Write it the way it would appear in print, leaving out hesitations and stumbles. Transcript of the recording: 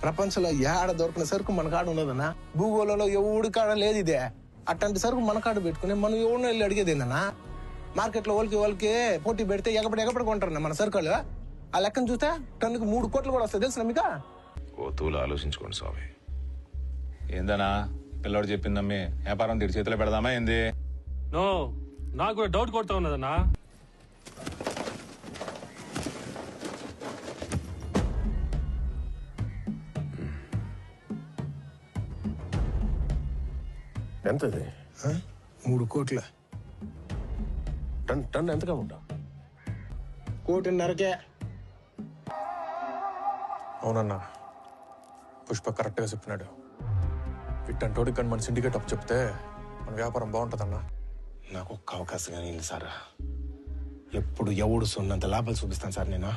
ప్రపంచంలో ఏడ దొరికిన సరుకు మన కాడ ఉండదన్నా. భూగోళంలో ఎవడి కాడ లేదు ఇదే. అట్లాంటి సరుకు మన కాడ పెట్టుకుని మనం ఎవరినో వెళ్ళి అడిగేది ఏందన్నా? మార్కెట్లో వాళ్ళకి పోటీ పెడితే ఎగపడి కొంటారన్నా మన సరుకులు. ఆ లెక్కను చూస్తే టన్నుకు 3 కోట్లు కూడా వస్తాయి తెలుసు మీకు. ఓ తూలు ఆలోచించుకోండి స్వామి. ఏందనా పిల్లోడు చెప్పిందమ్మి వ్యాపారం తిడి చేతిలో పెడదామా ఏంది? నో, నాకు కూడా డౌట్ కొడతా ఉన్నదన్నా. ఎంతది? 3 కోట్ల. టన్ ఎంతగా ఉంటావు? 1.5 కోటి. అవునన్నా, పుష్ప కరెక్ట్గా చెప్పినాడు. ఇట్టంటోడికి కానీ మన సిండికేట్ అప్పు చెప్తే మన వ్యాపారం బాగుంటుందన్నా. నాకు ఒక్క అవకాశం కానీ సార్. ఎప్పుడు ఎవడు సొన్నంత లాభాలు చూపిస్తాను సార్ నేను.